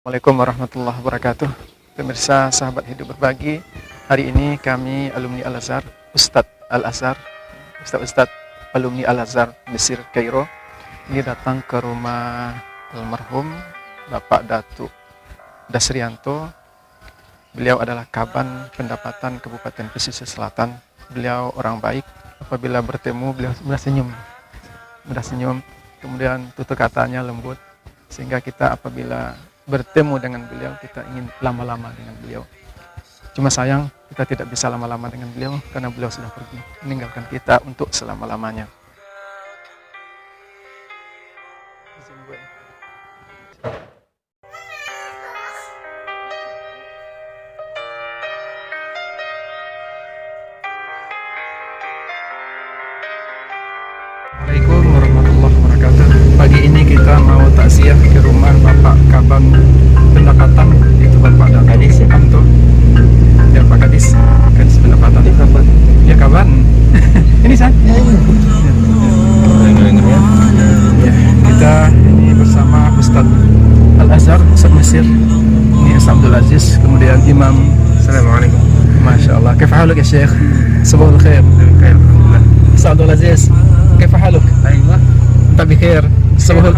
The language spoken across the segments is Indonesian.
Assalamualaikum warahmatullahi wabarakatuh. Pemirsa sahabat hidup berbagi, hari ini kami alumni Al-Azhar, Ustadz alumni Al-Azhar Mesir Kairo ini datang ke rumah almarhum Bapak Datuk Dasrianto. Beliau adalah Kaban Pendapatan Kabupaten Pesisir Selatan. Beliau orang baik, apabila bertemu beliau mudah senyum, kemudian tutur katanya lembut, sehingga kita apabila bertemu dengan beliau kita ingin lama-lama dengan beliau. Cuma sayang kita tidak bisa lama-lama dengan beliau karena beliau sudah pergi meninggalkan kita untuk selama-lamanya. Assalamualaikum warahmatullahi wabarakatuh. Pagi ini kita mau takziah ke rumah Bapak Kaban Pendapatan, itu Bapak Kadis Anto. Ya Pak Kadis Pendapatan. Ya Kaban. Ini saya. Ya, kita ini bersama Ustadz Al-Azhar, Ustadz Mesir. Ini Ustadz Abdul Aziz, kemudian Imam. Assalamualaikum. Masya Allah. Kaifa haluk ya Syekh? Sabahul khair. Ustadz Abdul Aziz. كيف حالك؟ أيوة. أنت بخير؟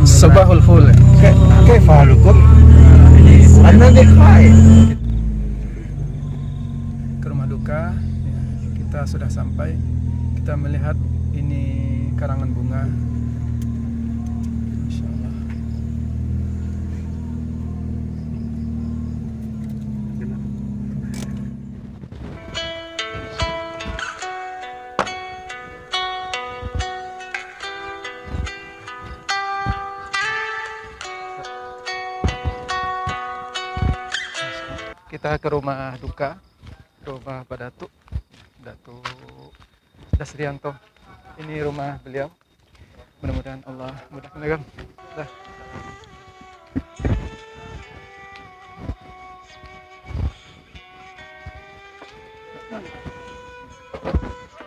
صباح الفل. كيف حالكم؟ أنا بخير. Ke rumah duka, kita sudah sampai. Kita melihat ini karangan bunga. Masya Allah. Kita ke rumah duka, rumah Pak Datuk Dasrianto. Ini rumah beliau. Mudah-mudahan Allah mudahkan. Dah.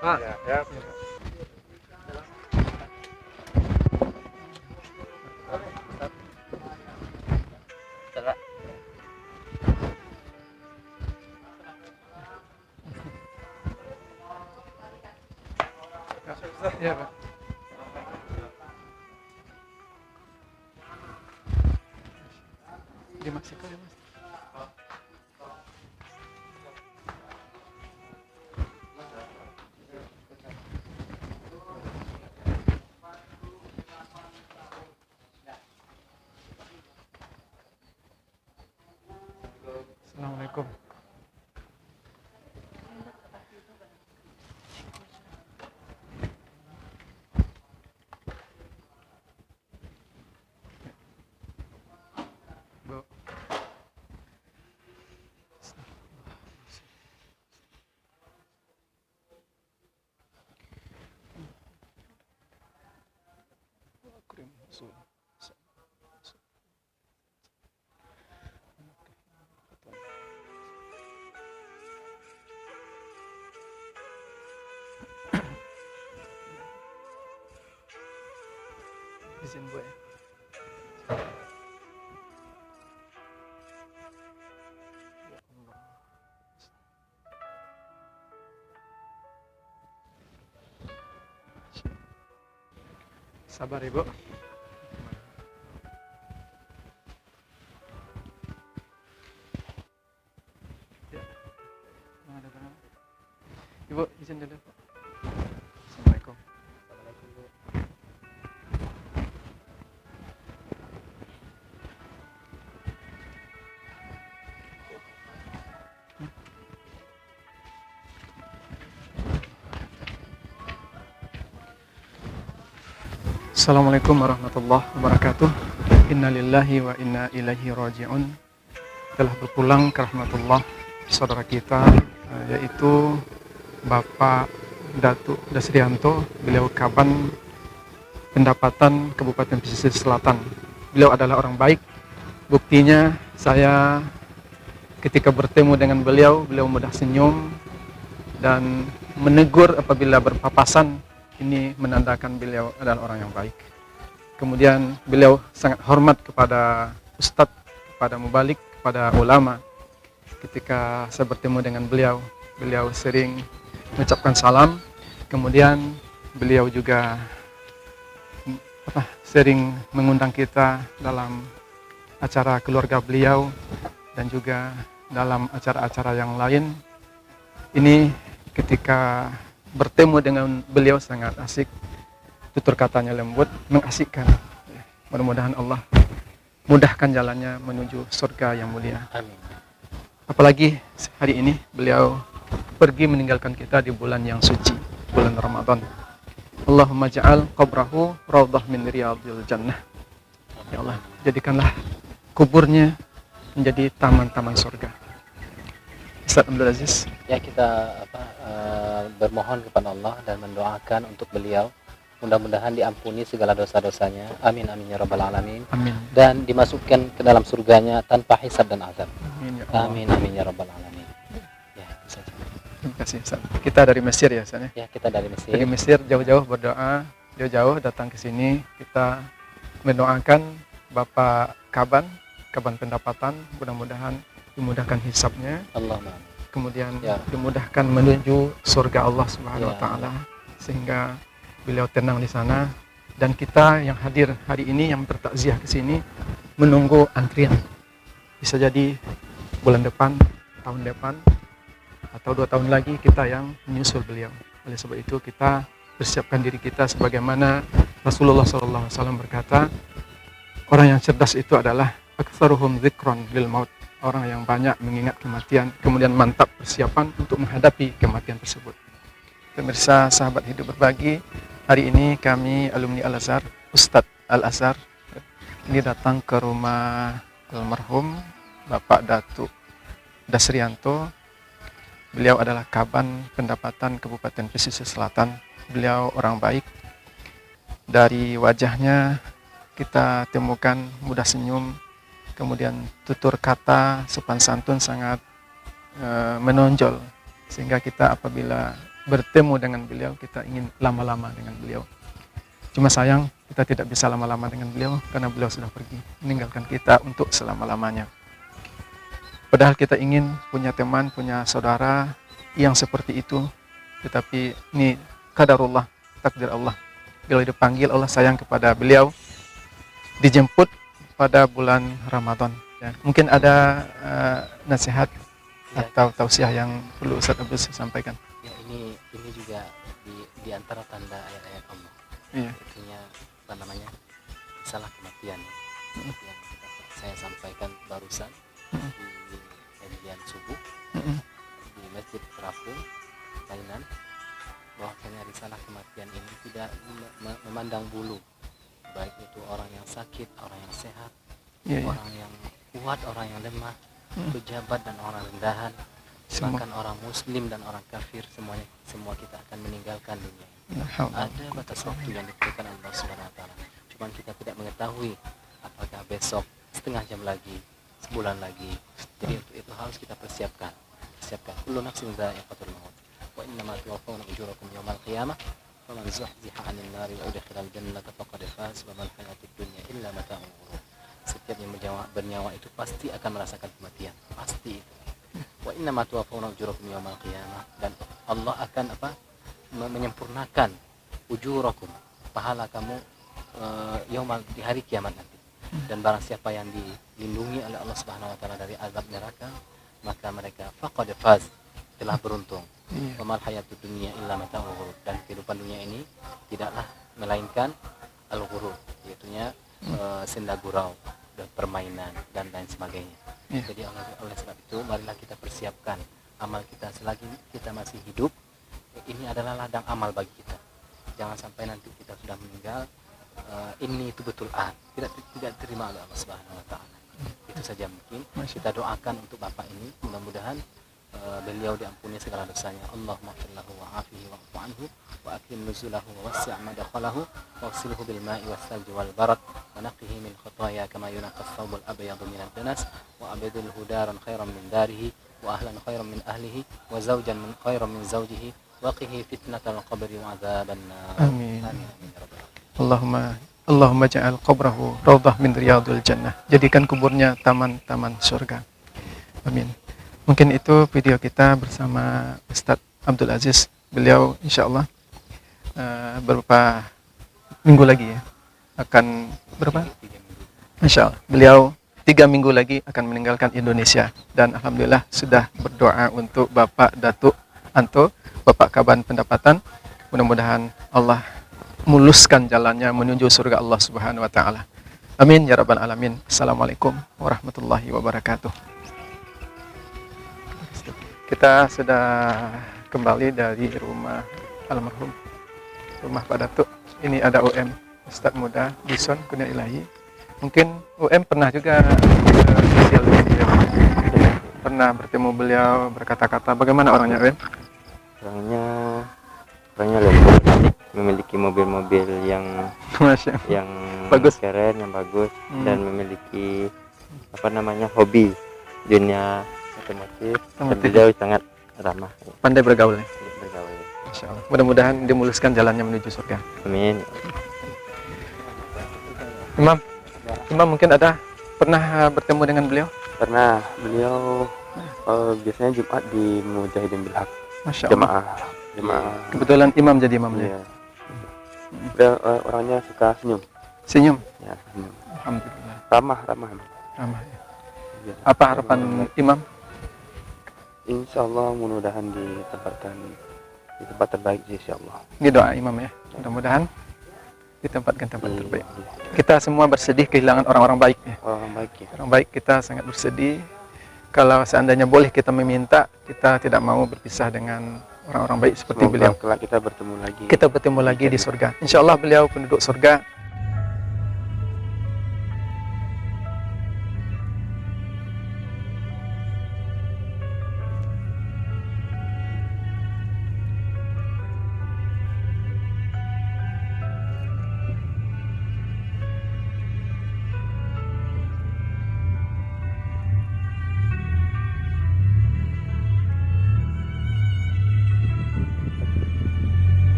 Pak. Ya. Ya, Pak. Di Meksiko ya, Mas. Assalamualaikum. Bu. Izin Bu ya. Ya Allah. Sabar Ibu. Ya. Ada barang. Ibu izin dulu Pak. Assalamualaikum. Assalamualaikum warahmatullahi wabarakatuh. Innalillahi wa inna ilaihi raji'un. Telah berpulang ke rahmatullah saudara kita, yaitu Bapak Datuk Dasrianto. Beliau Kaban Pendapatan Kabupaten Pesisir Selatan. Beliau adalah orang baik. Buktinya saya ketika bertemu dengan beliau mudah senyum dan menegur apabila berpapasan. Ini menandakan beliau adalah orang yang baik. Kemudian beliau sangat hormat kepada Ustadz kepada mubalik, kepada ulama. Ketika saya bertemu dengan beliau, beliau sering mengucapkan salam, kemudian beliau juga sering mengundang kita dalam acara keluarga beliau dan juga dalam acara-acara yang lain. Ini ketika bertemu dengan beliau sangat asik, tutur katanya lembut, mengasikkan. Mudah-mudahan Allah mudahkan jalannya menuju surga yang mulia. Amin. Apalagi hari ini beliau pergi meninggalkan kita di bulan yang suci, bulan Ramadan. Allahumma ja'al qabrahu raudhah min riyadil jannah. Ya Allah, jadikanlah kuburnya menjadi taman-taman surga. Ustaz Abdul Aziz. Ya, kita bermohon kepada Allah dan mendoakan untuk beliau, mudah-mudahan diampuni segala dosa-dosanya. Amin amin ya rabbal alamin. Amin. Dan dimasukkan ke dalam surganya tanpa hisab dan azab. Amin ya Allah. Amin amin ya rabbal alamin. Ya, itu saja. Terima kasih Ustaz. Kita dari Mesir ya Ustaz. Ya, kita dari Mesir. Dari Mesir jauh-jauh berdoa, jauh-jauh datang ke sini. Kita mendoakan Bapak Kaban pendapatan, mudah-mudahan dimudahkan hisabnya, Allahumma. kemudian Ya. dimudahkan menuju surga Allah Subhanahu wa Ya. taala, sehingga beliau tenang di sana, dan kita yang hadir hari ini yang bertakziah ke sini menunggu antrian. Bisa jadi bulan depan, tahun depan, atau 2 tahun lagi kita yang menyusul beliau. Oleh sebab itu kita persiapkan diri kita sebagaimana Rasulullah SAW berkata, orang yang cerdas itu adalah aktsaruhum dzikron lil maut, orang yang banyak mengingat kematian, kemudian mantap persiapan untuk menghadapi kematian tersebut. Pemirsa sahabat hidup berbagi, hari ini kami alumni Al-Azhar, Ustadz Al-Azhar ini datang ke rumah almarhum Bapak Datuk Dasrianto. Beliau adalah Kaban Pendapatan Kabupaten Pesisir Selatan. Beliau orang baik. Dari wajahnya kita temukan mudah senyum, kemudian tutur kata sopan santun sangat menonjol, sehingga kita apabila bertemu dengan beliau kita ingin lama-lama dengan beliau. Cuma sayang kita tidak bisa lama-lama dengan beliau karena beliau sudah pergi meninggalkan kita untuk selama-lamanya. Padahal kita ingin punya teman, punya saudara yang seperti itu, tetapi ini qadarullah, takdir Allah. Bila dipanggil Allah sayang kepada beliau, dijemput pada bulan Ramadan. Ya. Mungkin ada nasihat atau tausiah yang perlu Ustaz Abdul sampaikan. Ya, ini juga di antara tanda ayat-ayat Allah. Iya. Artinya apa namanya? Salah kematian. Yang saya sampaikan barusan di kajian subuh di Masjid Terapung, Thailand, bahwasanya risalah kematian ini tidak memandang bulu, baik itu orang yang sakit, orang yang sehat, orang yang kuat, orang yang lemah, pejabat dan orang rendahan, bahkan orang muslim dan orang kafir, semua kita akan meninggalkan dunia. Ada batas waktu yang diberikan Allah Subhanahu wa taala. Cuman kita tidak mengetahui apakah besok, setengah jam lagi, sebulan lagi. Jadi untuk itu harus kita persiapkan. Kullu nafsin dha'iqatul maut. Wa innama tuwaffawna ujurakum yawmal qiyamah. Faman zuhziha 'anil nari wa udkhilal jannata faqad faz wa mal hayatud dunya illa mata'ul ghurur. Setiap yang bernyawa itu pasti akan merasakan kematian. Pasti itu. Wa innama tuwaffawna ujurakum yawmal qiyamah, dan Allah akan menyempurnakan ujurakum, pahala kamu di hari kiamat nanti. Dan barang siapa yang dilindungi oleh Allah Subhanahu wa taala dari azab neraka, maka mereka faqad faz, telah beruntung. Wa mal hayatud dunya illa mata'ul ghurur, dan kehidupan dunia ini tidaklah melainkan al-ghurur, yaitu senda gurau dan permainan dan lain sebagainya. Jadi oleh sebab itu marilah kita persiapkan amal kita selagi kita masih hidup. Ini adalah ladang amal bagi kita. Jangan sampai nanti kita sudah meninggal, ini itu betul tidak terima oleh Allah Subhanahu wa taala. Itu saja mungkin kita doakan untuk Bapak ini, mudah-mudahan beliau diampuni segala dosanya. Allahumma ighfir lahu wa 'afihi wa'fu anhu wa akrim nuzulahu wa wassi' madkhalahu waghsilhu bil ma'i was salji wal barad wa naqqihi min khataaya kama yunqqa ath-thawbul abyadu min ad-danas wa abdilhu daran khairan min darihi wa ahlan khairan min ahlihi wa zawjan khairan min zawjihi wa qihi fitnatal qabri wa 'adzaban nar. Amin. Amin. Allahumma Allahumma ja'al qabrahu raudhah min riyadil jannah. Jadikan kuburnya taman-taman surga. Amin. Mungkin itu video kita bersama Ustadz Abdul Aziz. Beliau insya Allah beberapa minggu lagi ya akan berapa? Insya Allah beliau 3 minggu lagi akan meninggalkan Indonesia, dan alhamdulillah sudah berdoa untuk Bapak Datuk Anto, Bapak Kaban Pendapatan. Mudah-mudahan Allah muluskan jalannya menuju surga Allah Subhanahu wa taala. Amin ya rabbal alamin. Assalamualaikum warahmatullahi wabarakatuh. Kita sudah kembali dari rumah almarhum, rumah Pak Datuk. Ini ada UM, Ustadz Muda Bison Kurnia Ilahi. Mungkin UM pernah juga ke sosial media, pernah bertemu beliau, berkata-kata. Bagaimana orangnya UM? Orangnya lembut, memiliki mobil-mobil yang Masya Allah. yang Bagus. keren, yang bagus, dan memiliki hobi dunia otomotif. Dan beliau sangat ramah, Pandai bergaul ya? bergaul. Masya Allah. Mudah-mudahan dimuluskan jalannya menuju surga. Amin. Imam mungkin ada pernah bertemu dengan beliau? Karena beliau biasanya Jumat di Mujahidin Bilhaq, Masya Allah. jemaah. Kebetulan imam jadi imamnya. Iya. Beliau orangnya suka senyum. Senyum. Ya, senyum. Alhamdulillah. Ramah. Ramah ya. Iya. Apa harapan imam? Insya Allah mudah-mudahan ditempatkan di tempat terbaik, insya Allah. Ini doa imam ya. Mudah-mudahan ditempatkan tempat Iya, terbaik. iya. Kita semua bersedih kehilangan orang-orang baik ya. Orang baik ya. Orang baik, kita sangat bersedih. Kalau seandainya boleh kita meminta, kita tidak mau berpisah dengan orang-orang baik seperti Semoga beliau. kelak kita bertemu lagi. Kita bertemu lagi di surga. Insya Allah beliau penduduk surga.